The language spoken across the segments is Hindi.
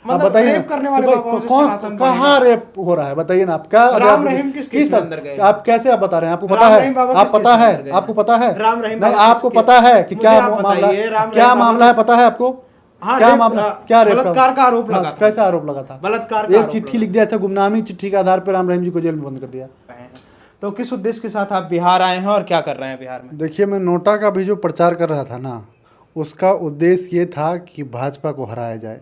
आप मतलब बताइए रेप करने वाले भाई, बाबाओं से कौन सनातन कहाँ रेप हो रहा है, बताइए ना आप क्या। राम रहीम किस केस में अंदर गए? आप कैसे आप बता रहे हैं, आपको पता राम है, रहीम बाबा आप किस पता केस में है, अंदर गए? आपको पता है, राम रहीम नहीं बाबा आपको किस पता है कि मुझे क्या आप मामला, बताइए, राम क्या रहीम बाबा मामला है, किस- पता है आपको? हाँ, क्या रेप, मामला, क्या रेप बलात्कार का आरोप हाँ, लगा था। कैसा आरोप लगा था? बलात्कार का एक आरोप चिट्ठी लगा लिख दिया था, गुमनामी चिट्ठी के आधार पर राम रहीम जी को जेल में बंद कर दिया। रहे हैं। तो किस उद्देश्य के साथ आप बिहार आए हैं और क्या कर रहे हैं बिहार में? देखिए, मैं नोटा का भी जो प्रचार कर रहा था ना, उसका उद्देश्य ये था कि भाजपा को हराया जाए,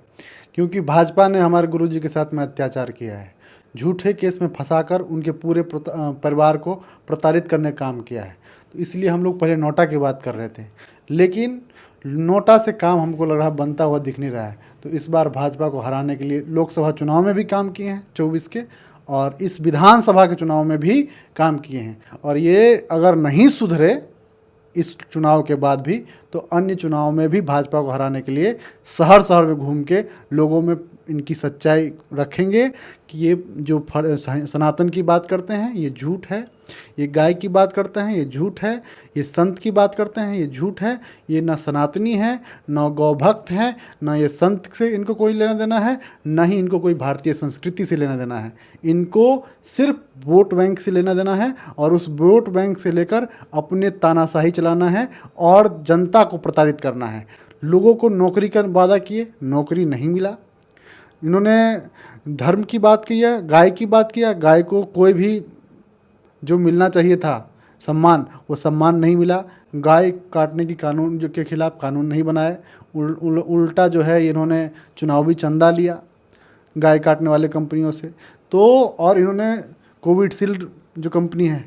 क्योंकि भाजपा ने हमारे गुरुजी के साथ में अत्याचार किया है, झूठे केस में फंसाकर उनके पूरे परिवार को प्रताड़ित करने का काम किया है। तो इसलिए हम लोग पहले नोटा की बात कर रहे थे, लेकिन नोटा से काम हमको लग रहा बनता हुआ दिख नहीं रहा है। तो इस बार भाजपा को हराने के लिए लोकसभा चुनाव में भी काम किए हैं 24 के, और इस विधानसभा के चुनाव में भी काम किए हैं। और ये अगर नहीं सुधरे इस चुनाव के बाद भी, तो अन्य चुनाव में भी भाजपा को हराने के लिए शहर शहर में घूम के लोगों में इनकी सच्चाई रखेंगे कि ये जो सनातन की बात करते हैं ये झूठ है, ये गाय की बात करते हैं ये झूठ है, ये संत की बात करते हैं ये झूठ है, ये ना सनातनी है, ना गौभक्त है, ना ये संत से इनको कोई लेना देना है, ना ही इनको कोई भारतीय संस्कृति से लेना देना है। इनको सिर्फ वोट बैंक से लेना देना है, और उस वोट बैंक से लेकर अपने तानाशाही चलाना है और जनता को प्रताड़ित करना है। लोगों को नौकरी का वादा किए, नौकरी नहीं मिला। इन्होंने धर्म की बात की है, गाय की बात किया, गाय को कोई भी जो मिलना चाहिए था सम्मान, वो सम्मान नहीं मिला। गाय काटने की कानून जो के खिलाफ कानून नहीं बनाए, उल्टा जो है इन्होंने चुनावी चंदा लिया गाय काटने वाले कंपनियों से। तो और इन्होंने कोविडशील्ड जो कंपनी है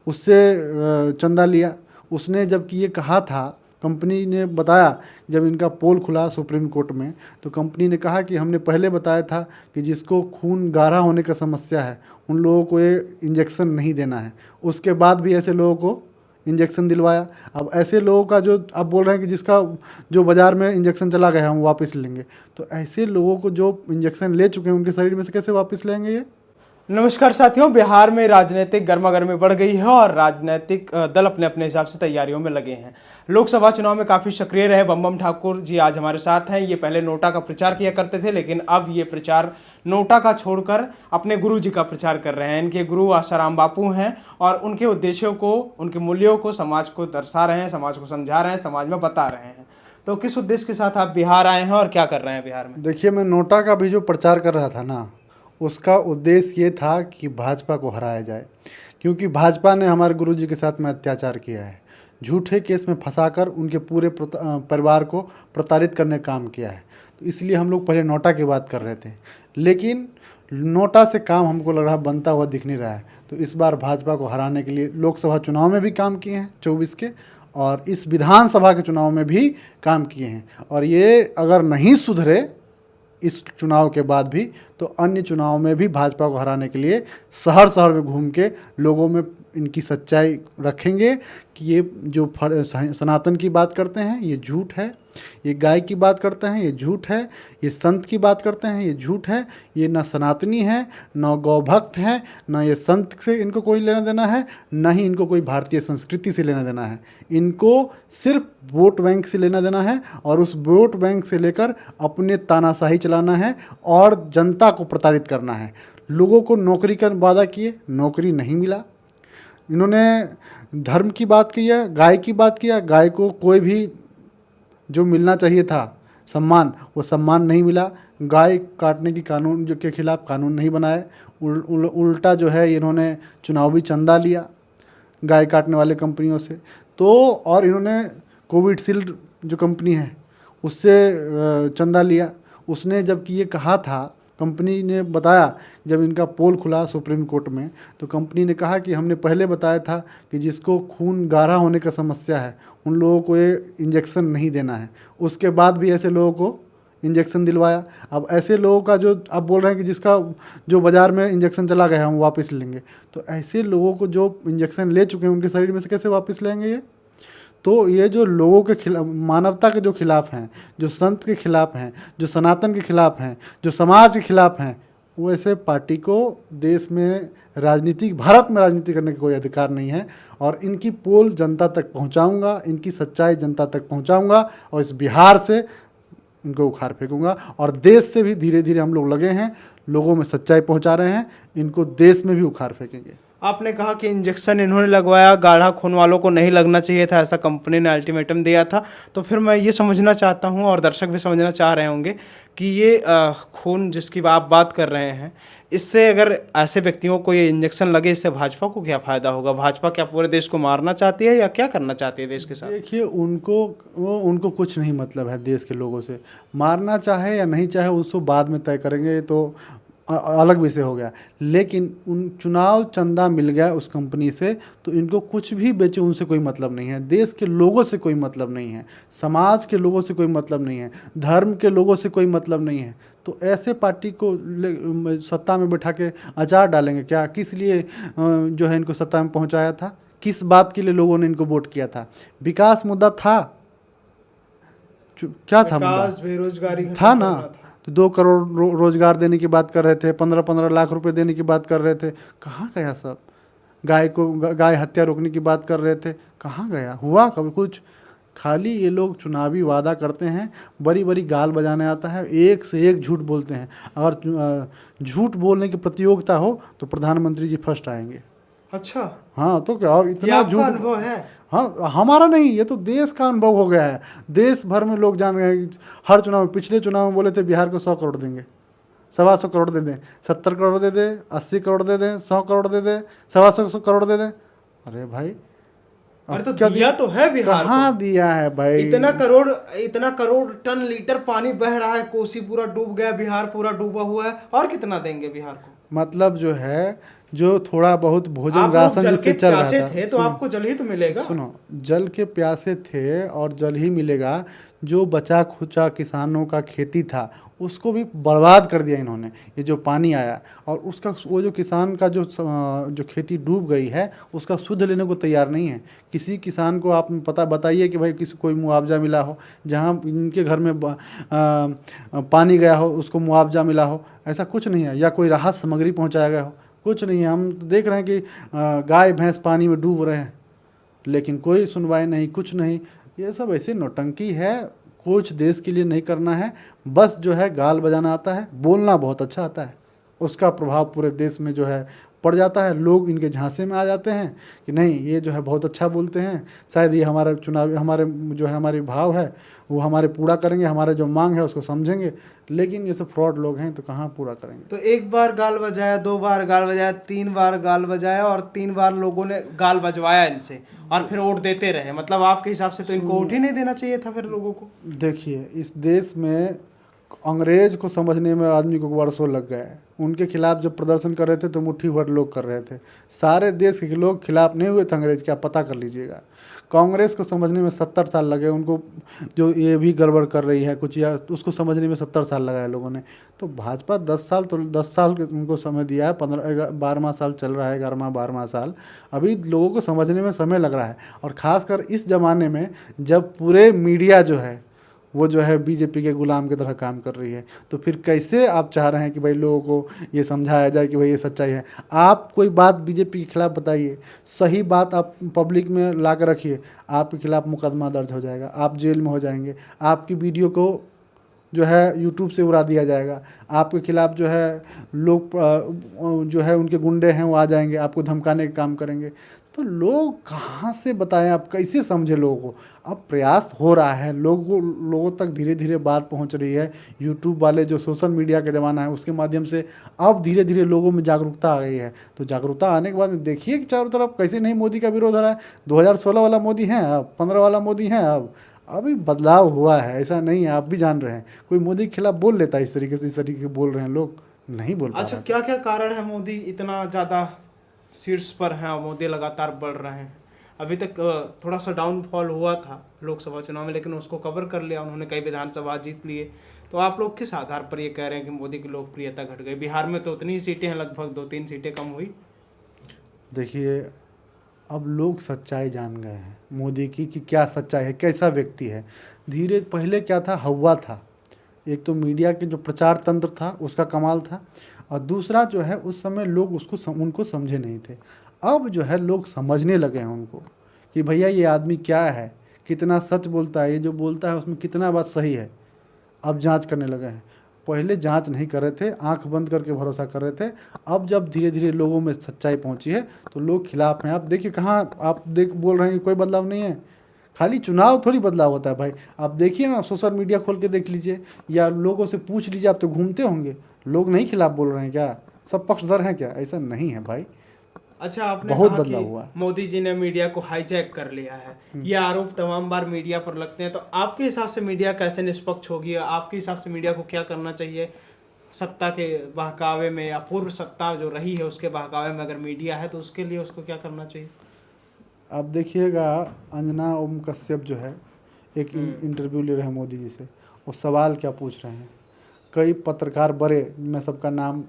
उससे चंदा लिया। उसने जबकि ये कहा था, कंपनी ने बताया, जब इनका पोल खुला सुप्रीम कोर्ट में, तो कंपनी ने कहा कि हमने पहले बताया था कि जिसको खून गाढ़ा होने का समस्या है उन लोगों को ये इंजेक्शन नहीं देना है। उसके बाद भी ऐसे लोगों को इंजेक्शन दिलवाया। अब ऐसे लोगों का जो आप बोल रहे हैं कि जिसका जो बाज़ार में इंजेक्शन चला गया हम वापस लेंगे, तो ऐसे लोगों को जो इंजेक्शन ले चुके हैं उनके शरीर में से कैसे वापस लेंगे ये? नमस्कार साथियों, बिहार में राजनीतिक गर्मागर्मी बढ़ गई है और राजनीतिक दल अपने अपने हिसाब से तैयारियों में लगे हैं। लोकसभा चुनाव में काफ़ी सक्रिय रहे बम ठाकुर जी आज हमारे साथ हैं। ये पहले नोटा का प्रचार किया करते थे, लेकिन अब ये प्रचार नोटा का छोड़कर अपने गुरु जी का प्रचार कर रहे हैं। इनके गुरु आसाराम बापू हैं और उनके उद्देश्यों को, उनके मूल्यों को समाज को दर्शा रहे हैं, समाज को समझा रहे हैं, समाज में बता रहे हैं। तो किस उद्देश्य के साथ आप बिहार आए हैं और क्या कर रहे हैं बिहार में? देखिए, मैं नोटा का भी जो प्रचार कर रहा था ना, उसका उद्देश्य ये था कि भाजपा को हराया जाए, क्योंकि भाजपा ने हमारे गुरुजी के साथ में अत्याचार किया है, झूठे केस में फंसाकर उनके पूरे परिवार को प्रताड़ित करने का काम किया है। तो इसलिए हम लोग पहले नोटा की बात कर रहे थे, लेकिन नोटा से काम हमको लग रहा बनता हुआ दिख नहीं रहा है। तो इस बार भाजपा को हराने के लिए लोकसभा चुनाव में भी काम किए हैं 24 के, और इस विधानसभा के चुनाव में भी काम किए हैं। और ये अगर नहीं सुधरे इस चुनाव के बाद भी, तो अन्य चुनाव में भी भाजपा को हराने के लिए शहर शहर में घूम के लोगों में इनकी सच्चाई रखेंगे कि ये जो सनातन की बात करते हैं ये झूठ है, ये गाय की बात करते हैं ये झूठ है, ये संत की बात करते हैं ये झूठ है, ये ना सनातनी है, ना गौभक्त है, ना ये संत से इनको कोई लेना देना है, ना ही इनको कोई भारतीय संस्कृति से लेना देना है। इनको सिर्फ वोट बैंक से लेना देना है, और उस वोट बैंक से लेकर अपने तानाशाही चलाना है और जनता को प्रताड़ित करना है। लोगों को नौकरी का वादा किए, नौकरी नहीं मिला। इन्होंने धर्म की बात की है, गाय की बात किया, गाय को कोई भी जो मिलना चाहिए था सम्मान, वो सम्मान नहीं मिला। गाय काटने की कानून जो के खिलाफ कानून नहीं बनाए, उल्टा जो है इन्होंने चुनावी चंदा लिया गाय काटने वाले कंपनियों से। तो और इन्होंने कोविडशील्ड जो कंपनी है उससे चंदा लिया। उसने जबकि ये कहा था, कंपनी ने बताया, जब इनका पोल खुला सुप्रीम कोर्ट में, तो कंपनी ने कहा कि हमने पहले बताया था कि जिसको खून गाढ़ा होने का समस्या है उन लोगों को ये इंजेक्शन नहीं देना है। उसके बाद भी ऐसे लोगों को इंजेक्शन दिलवाया। अब ऐसे लोगों का जो आप बोल रहे हैं कि जिसका जो बाज़ार में इंजेक्शन चला गया हम वापस लेंगे, तो ऐसे लोगों को जो इंजेक्शन ले चुके हैं उनके शरीर में से कैसे वापस लेंगे ये? तो ये जो लोगों के खिलाफ, मानवता के जो खिलाफ हैं, जो संत के खिलाफ हैं, जो सनातन के खिलाफ हैं, जो समाज के खिलाफ हैं, वैसे पार्टी को देश में भारत में राजनीति करने का कोई अधिकार नहीं है। और इनकी पोल जनता तक पहुंचाऊंगा, इनकी सच्चाई जनता तक पहुंचाऊंगा, और इस बिहार से इनको उखाड़ फेंकूंगा। और देश से भी धीरे धीरे हम लोग लगे हैं, लोगों में सच्चाई पहुंचा रहे हैं, इनको देश में भी उखाड़ फेंकेंगे। आपने कहा कि इंजेक्शन इन्होंने लगवाया, गाढ़ा खून वालों को नहीं लगना चाहिए था, ऐसा कंपनी ने अल्टीमेटम दिया था। तो फिर मैं ये समझना चाहता हूँ और दर्शक भी समझना चाह रहे होंगे कि ये खून जिसकी आप बात कर रहे हैं, इससे अगर ऐसे व्यक्तियों को ये इंजेक्शन लगे, इससे भाजपा को क्या फ़ायदा होगा? भाजपा क्या पूरे देश को मारना चाहती है या क्या करना चाहती है देश के साथ? देखिए, उनको कुछ नहीं मतलब है देश के लोगों से। मारना चाहे या नहीं चाहे उसको बाद में तय करेंगे, ये तो अलग विषय हो गया। लेकिन उन चुनाव चंदा मिल गया उस कंपनी से, तो इनको कुछ भी बेचे उनसे कोई मतलब नहीं है। देश के लोगों से कोई मतलब नहीं है, समाज के लोगों से कोई मतलब नहीं है, धर्म के लोगों से कोई मतलब नहीं है। तो ऐसे पार्टी को सत्ता में बैठा के अचार डालेंगे क्या? किस लिए जो है इनको सत्ता में पहुंचाया था? किस बात के लिए लोगों ने इनको वोट किया था? विकास मुद्दा था, क्या था मुद्दा? विकास, बेरोजगारी खत्म था ना। करना था। तो 2 करोड़ रोजगार देने की बात कर रहे थे, 15-15 लाख रुपए देने की बात कर रहे थे, कहाँ गया सब? गाय हत्या रोकने की बात कर रहे थे, कहाँ गया? हुआ कभी कुछ? खाली ये लोग चुनावी वादा करते हैं, बड़ी बड़ी गाल बजाने आता है, एक से एक झूठ बोलते हैं। अगर झूठ बोलने की प्रतियोगिता हो तो प्रधानमंत्री जी फर्स्ट आएंगे। अच्छा, हाँ तो क्या? और ये इतना आपका झूठ। अनुभव है? हाँ, हमारा नहीं, ये तो देश का अनुभव हो गया है। देश भर में लोग जान गए हैं। हर चुनाव में, पिछले चुनाव में बोले थे बिहार को 100 करोड़ देंगे, 125 करोड़ दे दें, 70 करोड़ दे दें, 80 करोड़ दे दें, 100 करोड़ दे दें, 125 करोड़ दे दें। अरे भाई, अरे तो क्या दिया तो है बिहार को। कहाँ दिया है भाई? इतना करोड़ टन लीटर पानी बह रहा है, कोसी पूरा डूब गया, बिहार पूरा डूबा हुआ है, और कितना देंगे बिहार को? मतलब जो है, जो थोड़ा बहुत भोजन आप लोग राशन जल जिससे के चल रहा प्यासे था, थे तो आपको जल ही तो मिलेगा। सुनो, जल के प्यासे थे और जल ही मिलेगा। जो बचा खुचा किसानों का खेती था उसको भी बर्बाद कर दिया इन्होंने। ये जो पानी आया और उसका, वो जो किसान का जो खेती डूब गई है, उसका शुद्ध लेने को तैयार नहीं है। किसी किसान को आप बताइए कि भाई किसी कोई मुआवजा मिला हो, जहाँ इनके घर में पानी गया हो उसको मुआवजा मिला हो, ऐसा कुछ नहीं है। या कोई राहत सामग्री पहुँचाया गया हो, कुछ नहीं है। हम तो देख रहे हैं कि गाय भैंस पानी में डूब रहे हैं, लेकिन कोई सुनवाई नहीं, कुछ नहीं। ये सब ऐसे नौटंकी है, कुछ देश के लिए नहीं करना है, बस जो है गाल बजाना आता है, बोलना बहुत अच्छा आता है, उसका प्रभाव पूरे देश में जो है पड़ जाता है। लोग इनके झांसे में आ जाते हैं कि नहीं, ये जो है बहुत अच्छा बोलते हैं, शायद ये हमारे चुनावी, हमारे जो है हमारे भाव है वो हमारे पूरा करेंगे, हमारे जो मांग है उसको समझेंगे। लेकिन ये सब फ्रॉड लोग हैं, तो कहाँ पूरा करेंगे? तो एक बार गाल बजाया, 2 बार गाल बजाया, 3 बार गाल बजाया, और 3 बार लोगों ने गाल बजवाया इनसे, और फिर वोट देते रहे। मतलब आपके हिसाब से तो इनको वोट ही नहीं देना चाहिए था फिर लोगों को। देखिए, इस देश में अंग्रेज को समझने में आदमी को वर्षों लग गए। उनके खिलाफ जब प्रदर्शन कर रहे थे तो मुट्ठी भर लोग कर रहे थे, सारे देश के लोग खिलाफ नहीं हुए थे अंग्रेज के, आप पता कर लीजिएगा। कांग्रेस को समझने में 70 साल लगे उनको, जो ये भी गड़बड़ कर रही है कुछ, या उसको समझने में 70 साल लगाए लोगों ने। तो भाजपा 10 साल, तो 10 साल के उनको समय दिया है, 12वां साल चल रहा है, 11वां 12वां साल। अभी लोगों को समझने में समय लग रहा है। और ख़ासकर इस ज़माने में जब पूरे मीडिया जो है वो जो है बीजेपी के गुलाम की तरह काम कर रही है, तो फिर कैसे आप चाह रहे हैं कि भाई लोगों को ये समझाया जाए कि भाई ये सच्चाई है? आप कोई बात बीजेपी के खिलाफ बताइए, सही बात आप पब्लिक में ला कर रखिए, आपके खिलाफ मुकदमा दर्ज हो जाएगा, आप जेल में हो जाएंगे, आपकी वीडियो को जो है यूट्यूब से उड़ा दिया जाएगा, आपके खिलाफ जो है लोग जो है उनके गुंडे हैं वो आ जाएंगे, आपको धमकाने का काम करेंगे। तो लोग कहाँ से बताएं, आप कैसे समझे लोगों को? अब प्रयास हो रहा है, लोगों तक धीरे धीरे बात पहुंच रही है। यूट्यूब वाले, जो सोशल मीडिया का ज़माना है, उसके माध्यम से अब धीरे धीरे लोगों में जागरूकता आ गई है। तो जागरूकता आने के बाद में देखिए कि चारों तरफ कैसे नहीं मोदी का विरोध हो रहा है। 2016 वाला मोदी है अब, 15 वाला मोदी है अब, अभी बदलाव हुआ है, ऐसा नहीं है, आप भी जान रहे हैं। कोई मोदी के खिलाफ बोल लेता है इस तरीके से बोल रहे हैं लोग, नहीं बोल पा अच्छा, रहे। क्या क्या कारण है मोदी इतना ज़्यादा शीर्ष पर हैं और मोदी लगातार बढ़ रहे हैं? अभी तक थोड़ा सा डाउनफॉल हुआ था लोकसभा चुनाव में, लेकिन उसको कवर कर लिया उन्होंने, कई विधानसभा जीत लिए। तो आप लोग किस आधार पर ये कह रहे हैं कि मोदी की लोकप्रियता घट गई? बिहार में तो उतनी ही सीटें हैं, लगभग 2-3 सीटें कम हुई। देखिए, अब लोग सच्चाई जान गए हैं मोदी की, कि क्या सच्चाई है, कैसा व्यक्ति है। धीरे पहले क्या था, हवा था। एक तो मीडिया के जो प्रचार तंत्र था उसका कमाल था, और दूसरा जो है उस समय लोग उनको समझे नहीं थे। अब जो है लोग समझने लगे हैं उनको, कि भैया ये आदमी क्या है, कितना सच बोलता है, ये जो बोलता है उसमें कितना बात सही है। अब जांच करने लगे हैं। पहले जांच नहीं कर रहे थे, आंख बंद करके भरोसा कर रहे थे। अब जब धीरे धीरे लोगों में सच्चाई पहुंची है तो लोग खिलाफ हैं। आप देखिए कहाँ आप देख बोल रहे हैं कि कोई बदलाव नहीं है। खाली चुनाव थोड़ी बदलाव होता है भाई। आप देखिए ना, सोशल मीडिया खोल के देख लीजिए या लोगों से पूछ लीजिए, आप तो घूमते होंगे, लोग नहीं खिलाफ बोल रहे हैं क्या? सब पक्षधर हैं क्या? ऐसा नहीं है भाई, अच्छा, आपने बहुत कहा बदलाव कि हुआ। मोदी जी ने मीडिया को हाईजैक कर लिया है, ये आरोप तमाम बार मीडिया पर लगते हैं, तो आपके हिसाब से मीडिया कैसे निष्पक्ष होगी? आपके हिसाब से मीडिया को क्या करना चाहिए? सत्ता के बहकावे में या पूर्व सत्ता जो रही है उसके बहकावे में अगर मीडिया है तो उसके लिए उसको क्या करना चाहिए? आप देखिएगा, अंजना ओम कश्यप जो है एक इंटरव्यू ले रहे हैं मोदी जी से, वो सवाल क्या पूछ रहे हैं। कई पत्रकार बड़े, मैं सबका नाम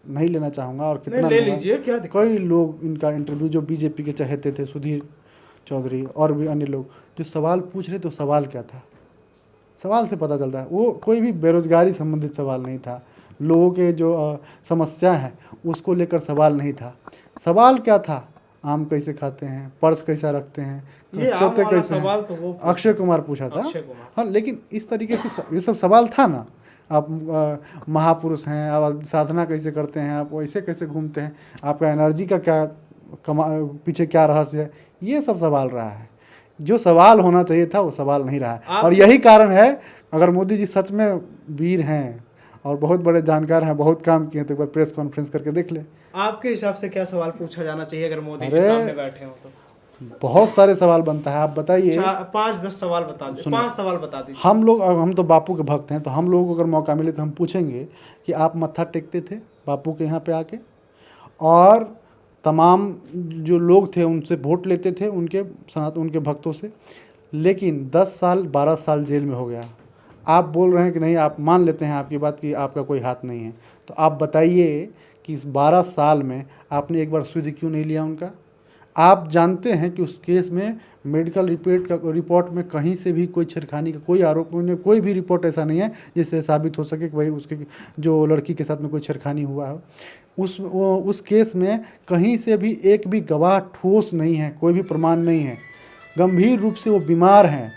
नहीं लेना चाहूँगा और कितना ले लूँगा। लीजिए, क्या दिक्कत? कई लोग इनका इंटरव्यू जो बीजेपी के चहेते थे, सुधीर चौधरी और भी अन्य लोग जो सवाल पूछ रहे, तो सवाल क्या था? सवाल से पता चलता है वो कोई भी बेरोजगारी संबंधित सवाल नहीं था, लोगों के जो समस्या है उसको लेकर सवाल नहीं था। सवाल क्या था? आम कैसे खाते हैं, पर्स कैसा रखते हैं, ये आम सोते वाला कैसे हैं। सवाल तो वो अक्षय कुमार पूछा था। अक्षय कुमार। हाँ, लेकिन इस तरीके से ये सब सवाल था ना। आप महापुरुष हैं, आप साधना कैसे करते हैं, आप वैसे कैसे घूमते हैं, आपका एनर्जी का क्या पीछे क्या रहस्य है, ये सब सवाल रहा है। जो सवाल होना चाहिए था वो सवाल नहीं रहा है। और यही कारण है, अगर मोदी जी सच में वीर हैं और बहुत बड़े जानकार हैं, बहुत काम किए, तो एक बार प्रेस कॉन्फ्रेंस करके देख ले। आपके हिसाब से क्या सवाल पूछा जाना चाहिए अगर मोदी जी अरे, सामने बैठे हो तो? बहुत सारे सवाल बनता है, आप बताइए। 5-10 सवाल बता दीजिए, 5 सवाल बता दीजिए। हम तो बापू के भक्त हैं, तो हम लोगों को अगर मौका मिले तो हम पूछेंगे कि आप मत्था टेकते थे बापू के यहाँ पे आके, और तमाम जो लोग थे उनसे वोट लेते थे, उनके भक्तों से, लेकिन 10 साल 12 साल जेल में हो गया। आप बोल रहे हैं कि नहीं, आप मान लेते हैं आपकी बात कि आपका कोई हाथ नहीं है, तो आप बताइए कि इस 12 साल में आपने एक बार सुधि क्यों नहीं लिया उनका? आप जानते हैं कि उस केस में मेडिकल रिपोर्ट में कहीं से भी कोई छेड़खानी का कोई आरोप नहीं, कोई भी रिपोर्ट ऐसा नहीं है जिससे साबित हो सके कि भाई उसके जो लड़की के साथ में कोई छेड़खानी हुआ है। उस केस में कहीं से भी एक भी गवाह ठोस नहीं है, कोई भी प्रमाण नहीं है। गंभीर रूप से वो बीमार हैं,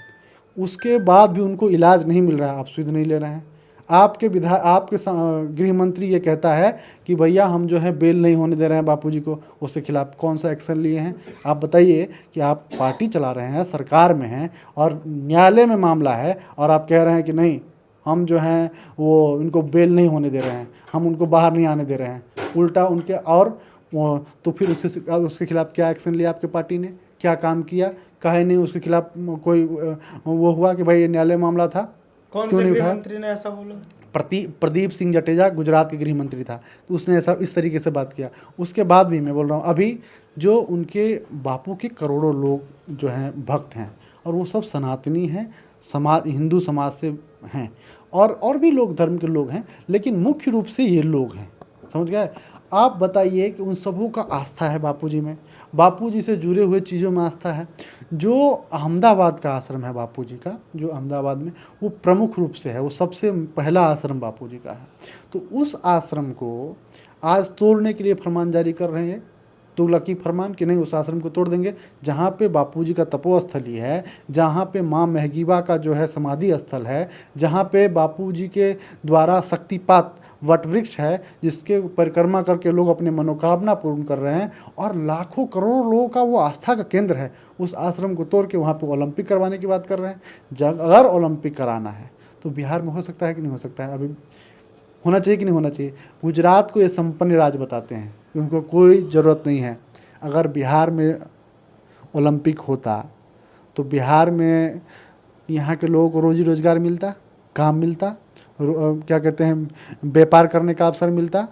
उसके बाद भी उनको इलाज नहीं मिल रहा है, आप सुधि नहीं ले रहे हैं। आपके गृह मंत्री ये कहता है कि भैया हम जो है बेल नहीं होने दे रहे हैं बापूजी को, उसके खिलाफ कौन सा एक्शन लिए हैं? आप बताइए कि आप पार्टी चला रहे हैं, सरकार में हैं और न्यायालय में मामला है, और आप कह रहे हैं कि नहीं, हम जो हैं वो इनको बेल नहीं होने दे रहे हैं, हम उनको बाहर नहीं आने दे रहे हैं। उल्टा उनके तो फिर उसके खिलाफ क्या एक्शन लिया आपके पार्टी ने? क्या काम किया? काहे नहीं उसके खिलाफ कोई वो हुआ कि भाई ये न्यायालय मामला था, कौन क्यों से नहीं गृह उठाया? मंत्री ने ऐसा बोला? प्रदीप सिंह जडेजा गुजरात के गृह मंत्री था, तो उसने ऐसा इस तरीके से बात किया। उसके बाद भी मैं बोल रहा हूँ, अभी जो उनके बापू के करोड़ों लोग जो हैं भक्त हैं, और वो सब सनातनी हैं, हिंदू समाज से हैं, और भी लोग धर्म के लोग हैं, लेकिन मुख्य रूप से ये लोग हैं। समझ गए? आप बताइए कि उन सबों का आस्था है बापूजी में, बापूजी से जुड़े हुए चीज़ों में आस्था है। जो अहमदाबाद का आश्रम है बापूजी का, जो अहमदाबाद में, वो प्रमुख रूप से है, वो सबसे पहला आश्रम बापूजी का है। तो उस आश्रम को आज तोड़ने के लिए फरमान जारी कर रहे हैं, तुगलकी फरमान, कि नहीं उस आश्रम को तोड़ देंगे। जहाँ पे बापूजी का तपोस्थली है, जहाँ पे माँ महगीबा का जो है समाधि स्थल है, जहाँ पे बापूजी के द्वारा शक्तिपात वटवृक्ष है, जिसके परिक्रमा करके लोग अपने मनोकामना पूर्ण कर रहे हैं, और लाखों करोड़ों लोगों का वो आस्था का केंद्र है, उस आश्रम को तोड़ के वहाँ पे ओलंपिक करवाने की बात कर रहे हैं। अगर ओलंपिक कराना है तो बिहार में हो सकता है कि नहीं हो सकता है? अभी होना चाहिए कि नहीं होना चाहिए? गुजरात को ये संपन्न राज्य बताते हैं, उनको कोई ज़रूरत नहीं है। अगर बिहार में ओलंपिक होता तो बिहार में यहाँ के लोगों को रोजी रोज़गार मिलता, काम मिलता, क्या कहते हैं, व्यापार करने का अवसर मिलता।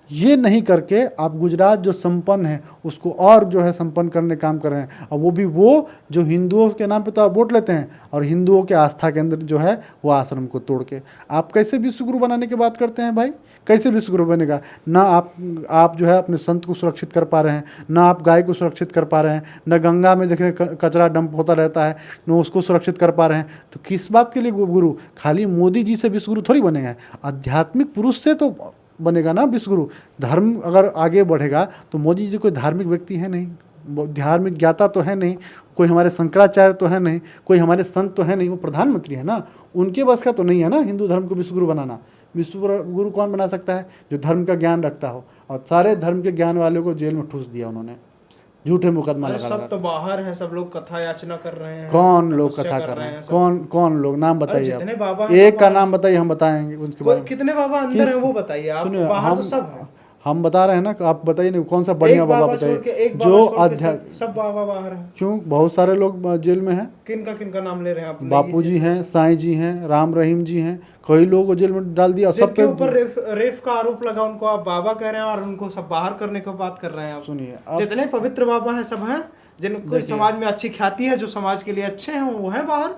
ये नहीं करके आप गुजरात जो संपन्न है उसको और जो है संपन्न करने काम कर रहे हैं, और वो भी वो जो हिंदुओं के नाम पे तो आप वोट लेते हैं, और हिंदुओं के आस्था के अंदर जो है वो आश्रम को तोड़ के आप कैसे विश्वगुरु बनाने की बात करते हैं भाई? कैसे विश्वगुरु बनेगा? ना आप जो है अपने संत को सुरक्षित कर पा रहे हैं, ना आप गाय को सुरक्षित कर पा रहे हैं, ना गंगा में देख रहे कचरा डंप होता रहता है, ना उसको सुरक्षित कर पा रहे हैं। तो किस बात के लिए गुरु? खाली मोदी जी से विश्वगुरु थोड़ी बनेगा, आध्यात्मिक पुरुष से तो बनेगा ना विश्वगुरु। धर्म अगर आगे बढ़ेगा तो मोदी जी कोई धार्मिक व्यक्ति है नहीं, वो धार्मिक ज्ञाता तो है नहीं, कोई हमारे शंकराचार्य तो है नहीं, कोई हमारे संत तो है नहीं, वो प्रधानमंत्री है ना, उनके बस का तो नहीं है ना हिंदू धर्म को विश्वगुरु बनाना। विश्वगुरु कौन बना सकता है? जो धर्म का ज्ञान रखता हो, और सारे धर्म के ज्ञान वालों को जेल में ठूस दिया उन्होंने, झूठे मुकदमा अरे लगा सब लगा। तो बाहर हैं, सब लोग कथा याचना कर रहे हैं, कौन लोग तपस्या कथा कर रहे हैं? सब। कौन लोग? नाम बताइए जितने आप, बाबा हैं, एक सब का बाहर नाम बताइए, हम बताएंगे उसके बारे में। कितने बाबा अंदर है वो बताइए आप, सुनिए, बाहर तो सब है। हम बता रहे हैं ना, आप बताइए ना कौन सा बढ़िया एक बाबा बाबा छोड़ के, बताइए एक बाबा जो छोड़ के अध्यात्म। सब बाबा बाहर हैं। क्यों? बहुत सारे लोग जेल में हैं। किनका नाम ले रहे हैं आप? बापू जी हैं, साईं जी हैं, राम रहीम जी हैं, कई लोगों को जेल में डाल दिया। सब जिनके पे ऊपर रेप का आरोप लगा उनको आप बाबा कह रहे हैं, और उनको सब बाहर करने की बात कर रहे हैं आप। सुनिए, जितने पवित्र बाबा हैं सब हैं, जिनको समाज में अच्छी ख्याति है, जो समाज के लिए अच्छे हैं, वो है बाहर।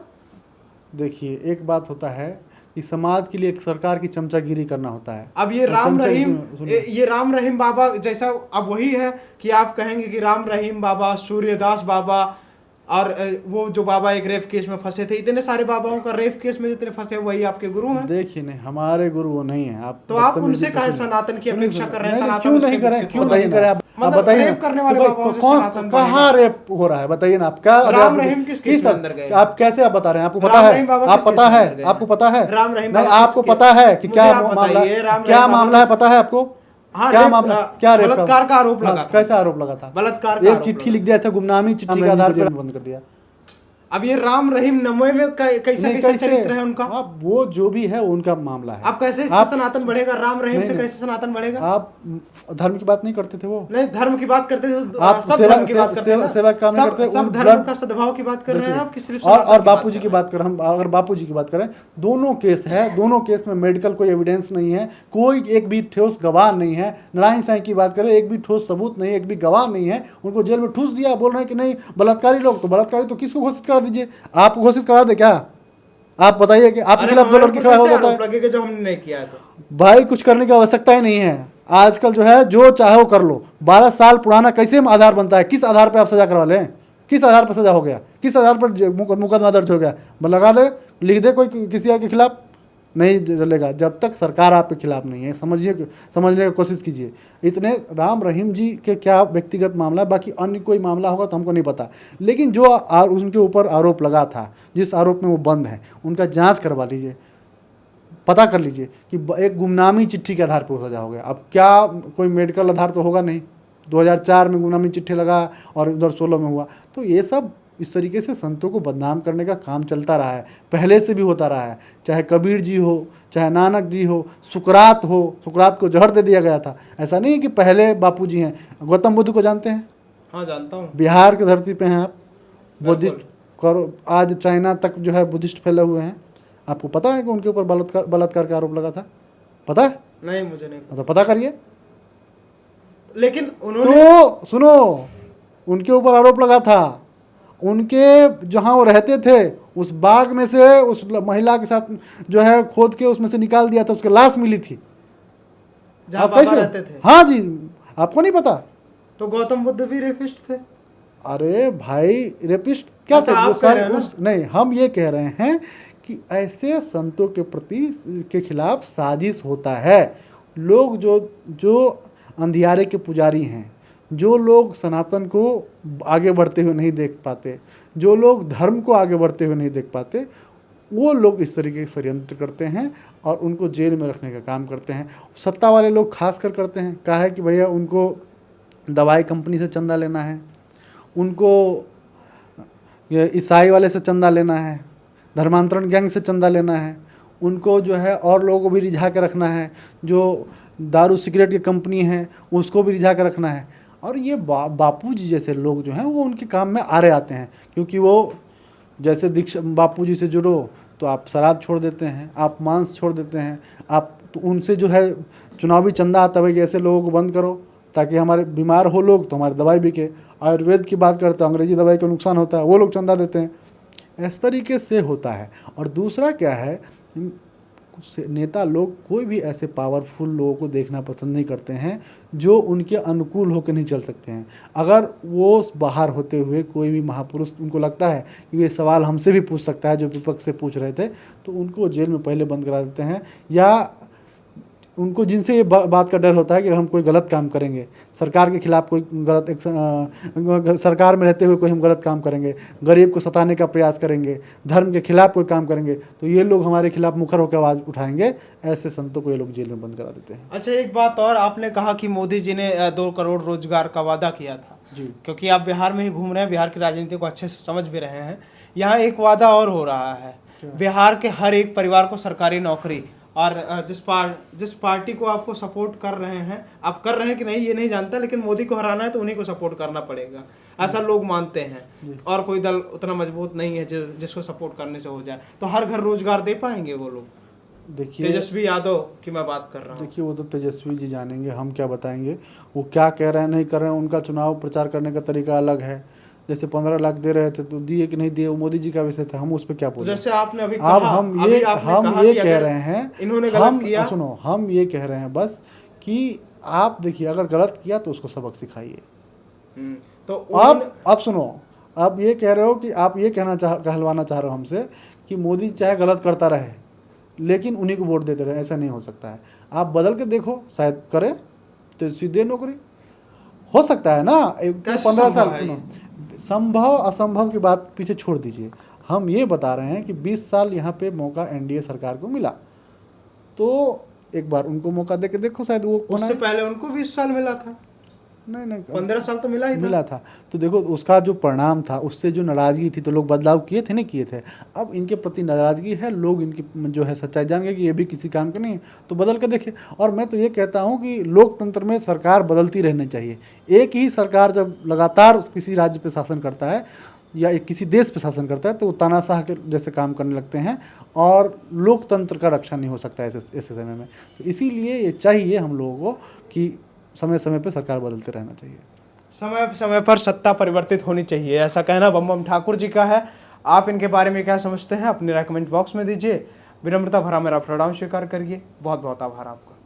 देखिए, एक बात होता है कि समाज के लिए एक सरकार की चमचागिरी करना होता है। अब ये और राम रहीम, सुनिए, ये राम रहीम बाबा जैसा अब वही है कि आप कहेंगे कि राम रहीम बाबा, सूर्यदास बाबा, और वो जो बाबा एक रेप केस में फंसे थे, इतने सारे बाबाओं का रेप केस में जितने फंसे वही आपके गुरु हैं। देखिए, नहीं, हमारे गुरु वो नहीं है। आप तो आप उनसे काहे सनातन की अपेक्षा कर रहे हैं? नहीं, सनातन क्यों नहीं उससे करें? विकसित क्यों हो नहीं रहा है। करें? आप मतलब बताइए रेप करने वाले ना, बाबाओं से कौन सनातन कहाँ बनेगा। रेप हो रहा है? बताइए ना आप। क्या राम रहीम किस केस में अंदर गए? आप कैसे आप बता रहे हैं? आपको पता राम है? रहीम बाबा आप किस पता केस में है? अंदर गए? आपको पता है? राम रहीम नहीं, बाबा आपको किस पता केस? है कि मुझे क्या आप मामला बताइए, राम क्या रहीम बाबा मामला है? किस- पता है आपको? हाँ, क्या रेप, मामला? क्या रेप बलात्कार का आरोप लगा था। कैसा आरोप लगा था? बलात्कार का एक आरोप चिट्ठी लगा। लिख दिया था, गुमनामी चिट्ठी के आधार पर बंद कर दिया। अब ये राम रहीम नमोए में कैसा नहीं, कैसा चरित्र है उनका? आप वो जो भी है उनका मामला है। आप कैसे आप सनातन बढ़ेगा? राम रहीम से नहीं, कैसे सनातन बढ़ेगा? आप धर्म की बात नहीं करते थे वो? नहीं, धर्म की बात करते थे तो आप सब धर्म की बात करते हैं ना। सेवा काम नहीं करते। सब धर्म का सद्भाव की बात कर रहे हैं आप कि सिर्फ सनातन और की बापू जी कर की रहे बात करें, हम अगर बापू जी की बात करें, दोनों केस है, दोनों केस में मेडिकल कोई एविडेंस नहीं है, कोई एक भी ठोस गवाह नहीं है। नारायण साईं की बात करें, एक भी ठोस सबूत नहीं है, एक भी गवाह नहीं है, उनको जेल में ठूस दिया। बोल रहे हैं कि नहीं बलात्कारी लोग, तो बलात्कारी तो किसको घोषित करा दीजिए, आप घोषित करा दे क्या? आप बताइए कि आपके अरे खिलाफ दो हमारे लड़की ऊपर खड़ा हो कैसे जाता आरोप है। लगेगा जो हमने नहीं किया है तो? भाई, कुछ करने की आवश्यकता ही नहीं है। आजकल जो है जो चाहे वो कर लो। 12 साल पुराना कैसे आधार बनता है? किस आधार पे आप सजा करवा लें? किस आधार पर सजा हो गया? किस आधार पर मुकदमा दर्ज हो गया? लगा दे, लिख दे कोई किसी के खिलाफ, नहीं चलेगा जब तक सरकार आपके खिलाफ नहीं है। समझने की कोशिश कीजिए। इतने राम रहीम जी के क्या व्यक्तिगत मामला है, बाकी अन्य कोई मामला होगा तो हमको नहीं पता, लेकिन जो उनके ऊपर आरोप लगा था, जिस आरोप में वो बंद है, उनका जांच करवा लीजिए, पता कर लीजिए कि एक गुमनामी चिट्ठी के आधार पर सजा हो गया। अब क्या कोई मेडिकल आधार तो होगा नहीं? 2004 में गुमनामी चिट्ठी लगा और 2016 में हुआ। तो ये सब इस तरीके से संतों को बदनाम करने का काम चलता रहा है, पहले से भी होता रहा है। चाहे कबीर जी हो, चाहे नानक जी हो, सुकरात हो, सुकरात को जहर दे दिया गया था। ऐसा नहीं कि पहले बापू जी हैं। गौतम बुद्ध को जानते हैं? हाँ, जानता हूँ। बिहार की धरती पे हैं आप, बुद्धिस्ट करो। आज चाइना तक जो है बुद्धिस्ट फैले हुए हैं। आपको पता है कि उनके ऊपर बलात्कार का आरोप लगा था? पता है? नहीं, मुझे नहीं। तो पता करिए। लेकिन उन्होंने तो सुनो, उनके ऊपर आरोप लगा था। उनके जहां वो रहते थे उस बाग में से उस महिला के साथ जो है खोद के उसमें से निकाल दिया था, उसकी लाश मिली थी। जहाँ आप बाबा कैसे? रहते थे। हाँ जी, आपको नहीं पता? तो गौतम बुद्ध भी रेपिस्ट थे। अरे भाई, रेपिस्ट क्या अच्छा, थे? आप वो कह रहे सारे हैं ना? नहीं, हम ये कह रहे हैं कि ऐसे संतों के प्रति के खिलाफ साजिश होता है। लोग जो अंधियारे के पुजारी हैं, जो लोग सनातन को आगे बढ़ते हुए नहीं देख पाते, जो लोग धर्म को आगे बढ़ते हुए नहीं देख पाते, वो लोग इस तरीके के षड्यंत्र करते हैं और उनको जेल में रखने का काम करते हैं। सत्ता वाले लोग खास कर करते हैं। कहा है कि भैया उनको दवाई कंपनी से चंदा लेना है, उनको ये ईसाई वाले से चंदा लेना है, धर्मांतरण गैंग से चंदा लेना है, उनको जो है और लोगों को भी रिझा के रखना है, जो दारू सिगरेट की कंपनी है उसको भी रिझा के रखना है। और ये बापू जी जैसे लोग जो हैं वो उनके काम में आ रहे आते हैं, क्योंकि वो जैसे दीक्षा बापू जी से जुड़ो तो आप शराब छोड़ देते हैं, आप मांस छोड़ देते हैं, आप तो उनसे जो है चुनावी चंदा आता है कि ऐसे लोगों को बंद करो ताकि हमारे बीमार हो लोग तो हमारी दवाई बिके। आयुर्वेद की बात करते हैं, अंग्रेजी दवाई का नुकसान होता है, वो लोग चंदा देते हैं। इस तरीके से होता है। और दूसरा क्या है, नेता लोग कोई भी ऐसे पावरफुल लोगों को देखना पसंद नहीं करते हैं जो उनके अनुकूल होकर नहीं चल सकते हैं। अगर वो बाहर होते हुए कोई भी महापुरुष उनको लगता है कि ये सवाल हमसे भी पूछ सकता है जो विपक्ष से पूछ रहे थे, तो उनको जेल में पहले बंद करा देते हैं, या उनको जिनसे ये बात का डर होता है कि हम कोई गलत काम करेंगे, सरकार के खिलाफ कोई गलत सरकार में रहते हुए कोई हम गलत काम करेंगे, गरीब को सताने का प्रयास करेंगे, धर्म के खिलाफ कोई काम करेंगे, तो ये लोग हमारे खिलाफ मुखर होकर आवाज़ उठाएंगे। ऐसे संतों को ये लोग जेल में बंद करा देते हैं। अच्छा, एक बात और, आपने कहा कि मोदी जी ने 2 करोड़ रोजगार का वादा किया था जी। क्योंकि आप बिहार में ही घूम रहे हैं, बिहार की राजनीति को अच्छे से समझ भी रहे हैं। यहाँ एक वादा और हो रहा है, बिहार के हर एक परिवार को सरकारी नौकरी, और जिस पार्टी को आपको सपोर्ट कर रहे हैं, आप कर रहे हैं कि नहीं ये नहीं जानता, लेकिन मोदी को हराना है तो उन्हीं को सपोर्ट करना पड़ेगा, ऐसा लोग मानते हैं। और कोई दल उतना मजबूत नहीं है जिसको सपोर्ट करने से हो जाए। तो हर घर रोजगार दे पाएंगे वो लोग? देखिए, तेजस्वी यादव की मैं बात कर रहा हूँ। देखिए वो तो तेजस्वी जी जानेंगे, हम क्या बताएंगे। वो क्या कह रहे हैं नहीं कर रहे हैं, उनका चुनाव प्रचार करने का तरीका अलग है। जैसे 15 लाख दे रहे थे तो दिए कि नहीं दिए, वो मोदी जी का विषय था, हम उस पर क्या बोले। जैसे आपने अभी अब कहा, हम ये कह रहे हैं, इन्होंने गलत किया, सुनो, हम ये कह रहे हैं बस कि आप देखिए, अगर गलत किया तो उसको सबक सिखाइए। तो अब सुनो, आप ये कह रहे हो कि आप ये कहलवाना चाह रहे हो हमसे कि मोदी चाहे गलत करता रहे लेकिन उन्हीं को वोट देते रहे, ऐसा नहीं हो सकता है। आप बदल के देखो, शायद करे तो सीधे नौकरी हो सकता है ना। 15 साल, सुनो, संभव असंभव की बात पीछे छोड़ दीजिए। हम ये बता रहे हैं कि 20 साल यहाँ पे मौका एनडीए सरकार को मिला, तो एक बार उनको मौका दे के देखो, शायद वो उससे पहले उनको 20 साल मिला था। नहीं 15 साल तो मिला था। तो देखो उसका जो परिणाम था, उससे जो नाराजगी थी, तो लोग बदलाव किए थे, नहीं किए थे। अब इनके प्रति नाराजगी है, लोग इनकी जो है सच्चाई जान गए कि ये भी किसी काम के नहीं है, तो बदल के देखे। और मैं तो ये कहता हूँ कि लोकतंत्र में सरकार बदलती रहनी चाहिए। एक ही सरकार जब लगातार किसी राज्य पे शासन करता है या किसी देश पे शासन करता है तो वो तानाशाह के जैसे काम करने लगते हैं और लोकतंत्र का रक्षा नहीं हो सकता ऐसे समय में। तो इसीलिए ये चाहिए हम लोगों को कि समय समय पर सरकार बदलते रहना चाहिए, समय समय पर सत्ता परिवर्तित होनी चाहिए, ऐसा कहना बम ठाकुर जी का है। आप इनके बारे में क्या समझते हैं, अपने राय कमेंट बॉक्स में दीजिए। विनम्रता भरा मेरा प्रणाम स्वीकार करिए। बहुत बहुत आभार आपका।